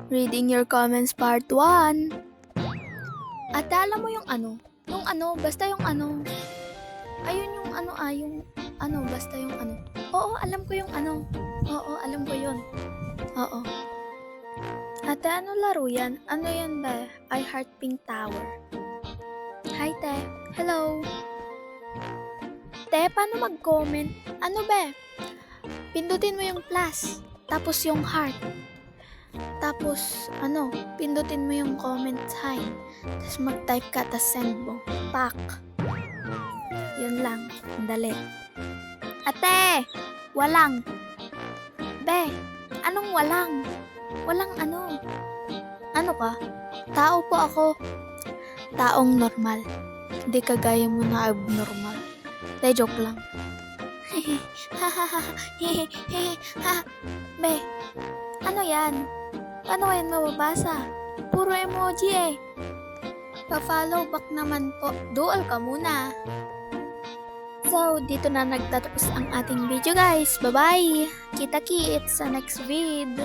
Reading your comments part 1. At alam mo yung ano? Basta yung ano. Ayun yung basta yung ano. Oo, alam ko yung ano. Oo, alam ko yun. Oo. Ate, ano laro yan? Ano yan ba? I Heart Pink Tower. Hi, te. Hello. Te, paano mag-comment? Ano ba? Pindutin mo yung plus. Tapos yung heart. Tapos, pindutin mo yung comment sign. Tapos mag-type ka, tapos send mo. Pak. Yun lang. Dali. Ate! Walang. Be, anong walang? Walang ano. Ano ka? Tao po ako. Taong normal. Hindi kagaya mo na abnormal. De, joke lang. Be, ano yan? Paano yan mababasa? Puro emoji eh. Pa-follow back naman po. Dual ka muna. So, dito na nagtatapos ang ating video guys. Bye-bye! Kita-kits sa next vid!